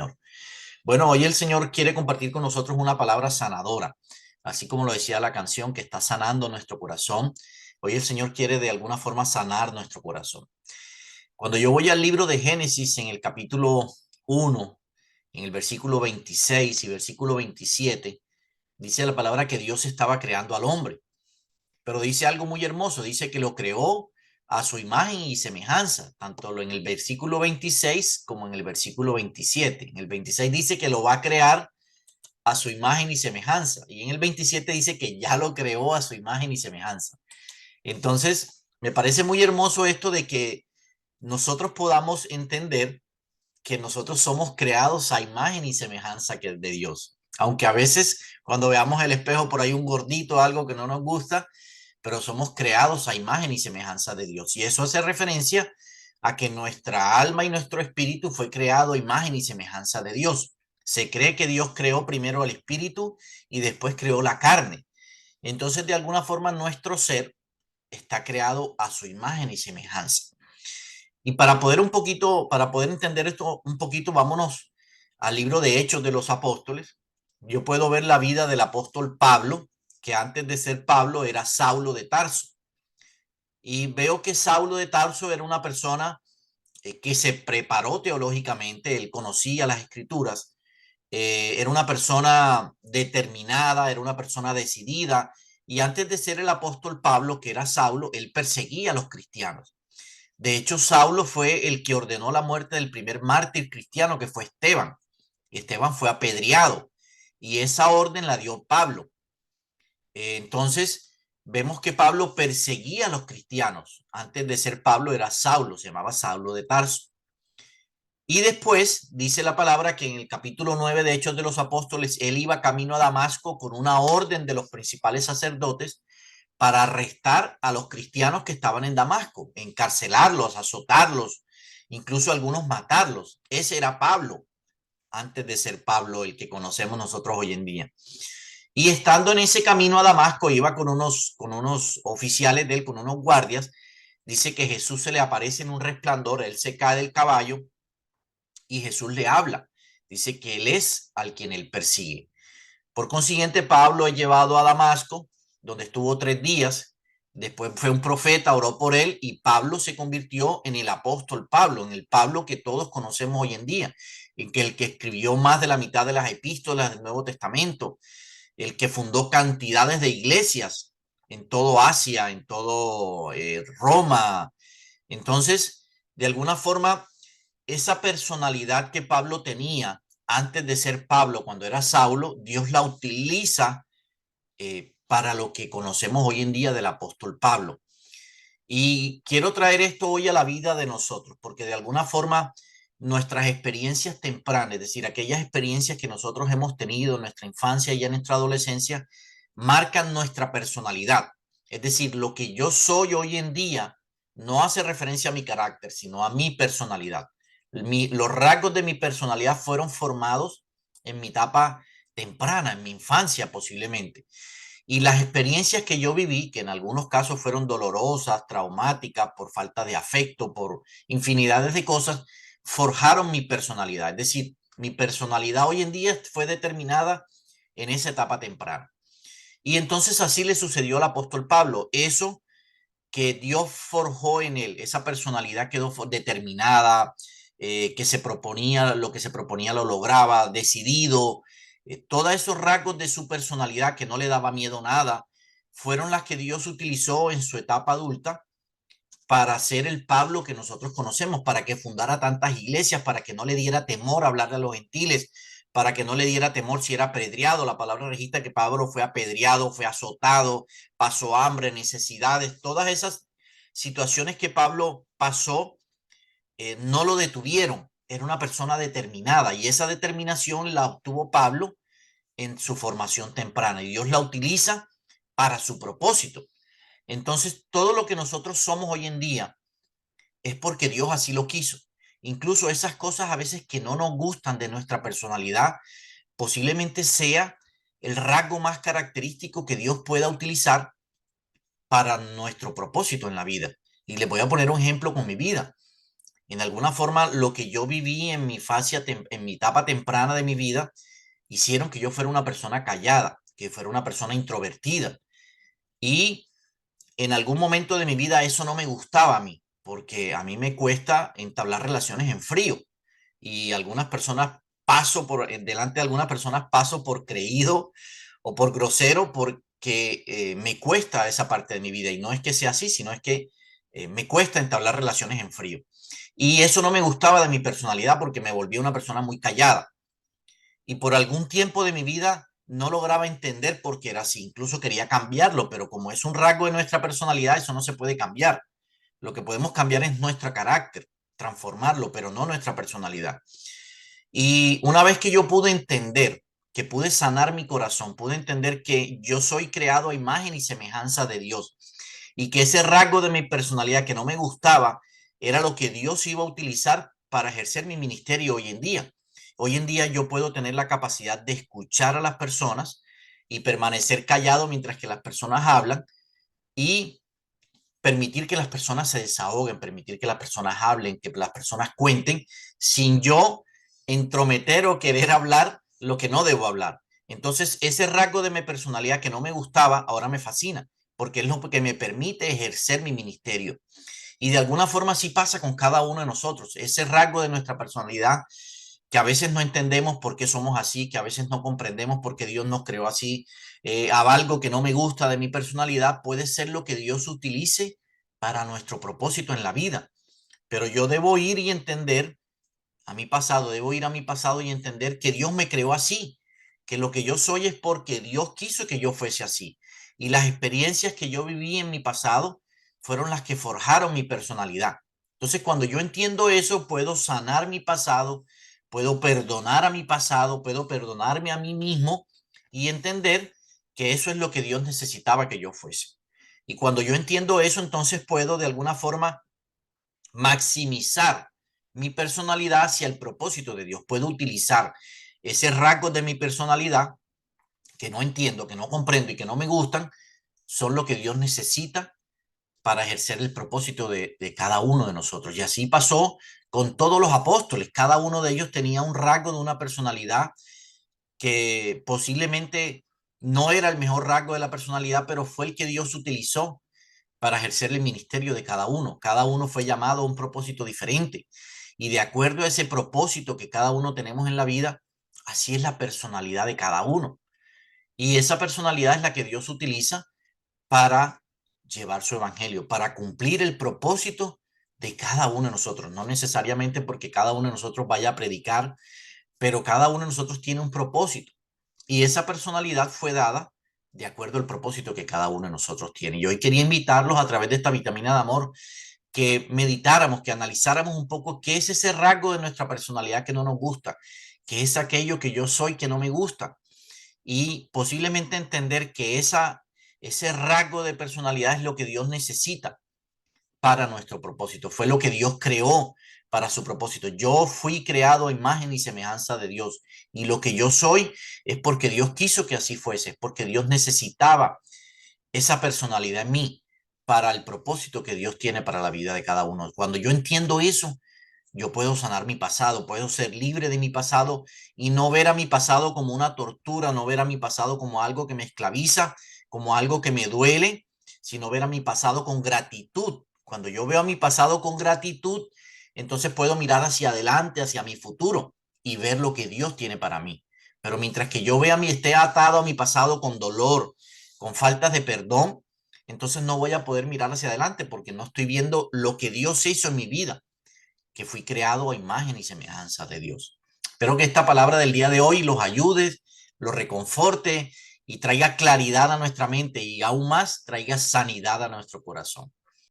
Señor. Bueno, hoy el Señor quiere compartir con nosotros una palabra sanadora, así como lo decía la canción que está sanando nuestro corazón. Hoy el Señor quiere de alguna forma sanar nuestro corazón. Cuando yo voy al libro de Génesis en el capítulo 1, en el versículo 26 y versículo 27, dice la palabra que Dios estaba creando al hombre, pero dice algo muy hermoso, dice que lo creó a su imagen y semejanza, tanto en el versículo 26 como en el versículo 27. En el 26 dice que lo va a crear a su imagen y semejanza, y en el 27 dice que ya lo creó a su imagen y semejanza. Entonces, me parece muy hermoso esto de que nosotros podamos entender que nosotros somos creados a imagen y semejanza que de Dios. Aunque a veces cuando veamos el espejo por ahí un gordito, algo que no nos gusta, pero somos creados a imagen y semejanza de Dios. Y eso hace referencia a que nuestra alma y nuestro espíritu fue creado a imagen y semejanza de Dios. Se cree que Dios creó primero el espíritu y después creó la carne. Entonces, de alguna forma, nuestro ser está creado a su imagen y semejanza. Y para poder entender esto un poquito, vámonos al libro de Hechos de los Apóstoles. Yo puedo ver la vida del apóstol Pablo, que antes de ser Pablo era Saulo de Tarso. Y veo que Saulo de Tarso era una persona que se preparó teológicamente, él conocía las escrituras, era una persona determinada, era una persona decidida. Y antes de ser el apóstol Pablo, que era Saulo, él perseguía a los cristianos. De hecho, Saulo fue el que ordenó la muerte del primer mártir cristiano, que fue Esteban. Esteban fue apedreado y esa orden la dio Pablo. Entonces, vemos que Pablo perseguía a los cristianos. Antes de ser Pablo era Saulo, se llamaba Saulo de Tarso. Y después dice la palabra que en el capítulo 9 de Hechos de los Apóstoles, él iba camino a Damasco con una orden de los principales sacerdotes para arrestar a los cristianos que estaban en Damasco, encarcelarlos, azotarlos, incluso algunos matarlos. Ese era Pablo, antes de ser Pablo el que conocemos nosotros hoy en día. Y estando en ese camino a Damasco, iba con unos oficiales de él, con unos guardias. Dice que Jesús se le aparece en un resplandor, él se cae del caballo y Jesús le habla. Dice que él es al quien él persigue. Por consiguiente, Pablo es llevado a Damasco, donde estuvo 3 días. Después fue un profeta, oró por él y Pablo se convirtió en el apóstol Pablo, en el Pablo que todos conocemos hoy en día, en que el que escribió más de la mitad de las epístolas del Nuevo Testamento, el que fundó cantidades de iglesias en todo Asia, en todo Roma. Entonces, de alguna forma, esa personalidad que Pablo tenía antes de ser Pablo, cuando era Saulo, Dios la utiliza para lo que conocemos hoy en día del apóstol Pablo. Y quiero traer esto hoy a la vida de nosotros, porque de alguna forma nuestras experiencias tempranas, es decir, aquellas experiencias que nosotros hemos tenido en nuestra infancia y en nuestra adolescencia, marcan nuestra personalidad. Es decir, lo que yo soy hoy en día no hace referencia a mi carácter, sino a mi personalidad. Los rasgos de mi personalidad fueron formados en mi etapa temprana, en mi infancia posiblemente. Y las experiencias que yo viví, que en algunos casos fueron dolorosas, traumáticas, por falta de afecto, por infinidades de cosas, forjaron mi personalidad. Es decir, mi personalidad hoy en día fue determinada en esa etapa temprana. Y entonces así le sucedió al apóstol Pablo. Eso que Dios forjó en él, esa personalidad quedó determinada, que se proponía, lo que se proponía lo lograba, decidido. Todos esos rasgos de su personalidad que no le daba miedo a nada, fueron las que Dios utilizó en su etapa adulta para ser el Pablo que nosotros conocemos, para que fundara tantas iglesias, para que no le diera temor hablarle a los gentiles, para que no le diera temor si era apedreado. La palabra registra que Pablo fue apedreado, fue azotado, pasó hambre, necesidades, todas esas situaciones que Pablo pasó no lo detuvieron. Era una persona determinada y esa determinación la obtuvo Pablo en su formación temprana y Dios la utiliza para su propósito. Entonces, todo lo que nosotros somos hoy en día es porque Dios así lo quiso. Incluso esas cosas a veces que no nos gustan de nuestra personalidad, posiblemente sea el rasgo más característico que Dios pueda utilizar para nuestro propósito en la vida. Y les voy a poner un ejemplo con mi vida. En alguna forma, lo que yo viví en en mi etapa temprana de mi vida, hicieron que yo fuera una persona callada, que fuera una persona introvertida. Y en algún momento de mi vida eso no me gustaba a mí, porque a mí me cuesta entablar relaciones en frío. Y algunas personas delante de algunas personas paso por creído o por grosero porque me cuesta esa parte de mi vida. Y no es que sea así, sino es que me cuesta entablar relaciones en frío. Y eso no me gustaba de mi personalidad porque me volvía una persona muy callada. Y por algún tiempo de mi vida no lograba entender por qué era así. Incluso quería cambiarlo, pero como es un rasgo de nuestra personalidad, eso no se puede cambiar. Lo que podemos cambiar es nuestro carácter, transformarlo, pero no nuestra personalidad. Y una vez que yo pude entender, que pude sanar mi corazón, pude entender que yo soy creado a imagen y semejanza de Dios y que ese rasgo de mi personalidad que no me gustaba era lo que Dios iba a utilizar para ejercer mi ministerio hoy en día. Hoy en día yo puedo tener la capacidad de escuchar a las personas y permanecer callado mientras que las personas hablan y permitir que las personas se desahoguen, permitir que las personas hablen, que las personas cuenten, sin yo entrometer o querer hablar lo que no debo hablar. Entonces, ese rasgo de mi personalidad que no me gustaba, ahora me fascina, porque es lo que me permite ejercer mi ministerio. Y de alguna forma así pasa con cada uno de nosotros. Ese rasgo de nuestra personalidad que a veces no entendemos por qué somos así, que a veces no comprendemos por qué Dios nos creó así, a algo que no me gusta de mi personalidad, puede ser lo que Dios utilice para nuestro propósito en la vida. Pero yo debo ir y entender a mi pasado, debo ir a mi pasado y entender que Dios me creó así, que lo que yo soy es porque Dios quiso que yo fuese así. Y las experiencias que yo viví en mi pasado fueron las que forjaron mi personalidad. Entonces, cuando yo entiendo eso, puedo sanar mi pasado, puedo perdonar a mi pasado, puedo perdonarme a mí mismo y entender que eso es lo que Dios necesitaba que yo fuese. Y cuando yo entiendo eso, entonces puedo de alguna forma maximizar mi personalidad hacia el propósito de Dios. Puedo utilizar ese rasgo de mi personalidad que no entiendo, que no comprendo y que no me gustan, son lo que Dios necesita para ejercer el propósito de cada uno de nosotros. Y así pasó con todos los apóstoles. Cada uno de ellos tenía un rasgo de una personalidad que posiblemente no era el mejor rasgo de la personalidad, pero fue el que Dios utilizó para ejercer el ministerio de cada uno. Cada uno fue llamado a un propósito diferente. Y de acuerdo a ese propósito que cada uno tenemos en la vida, así es la personalidad de cada uno. Y esa personalidad es la que Dios utiliza para llevar su evangelio, para cumplir el propósito de cada uno de nosotros. No necesariamente porque cada uno de nosotros vaya a predicar, pero cada uno de nosotros tiene un propósito. Y esa personalidad fue dada de acuerdo al propósito que cada uno de nosotros tiene. Y hoy quería invitarlos a través de esta vitamina de amor que meditáramos, que analizáramos un poco qué es ese rasgo de nuestra personalidad que no nos gusta, qué es aquello que yo soy que no me gusta. Y posiblemente entender que ese rasgo de personalidad es lo que Dios necesita para nuestro propósito. Fue lo que Dios creó para su propósito. Yo fui creado a imagen y semejanza de Dios. Y lo que yo soy es porque Dios quiso que así fuese, porque Dios necesitaba esa personalidad en mí para el propósito que Dios tiene para la vida de cada uno. Cuando yo entiendo eso, yo puedo sanar mi pasado, puedo ser libre de mi pasado y no ver a mi pasado como una tortura, no ver a mi pasado como algo que me esclaviza, como algo que me duele, sino ver a mi pasado con gratitud. Cuando yo veo a mi pasado con gratitud, entonces puedo mirar hacia adelante, hacia mi futuro y ver lo que Dios tiene para mí. Pero mientras que yo vea esté atado a mi pasado con dolor, con faltas de perdón, entonces no voy a poder mirar hacia adelante porque no estoy viendo lo que Dios hizo en mi vida, que fui creado a imagen y semejanza de Dios. Espero que esta palabra del día de hoy los ayude, los reconforte y traiga claridad a nuestra mente y aún más traiga sanidad a nuestro corazón.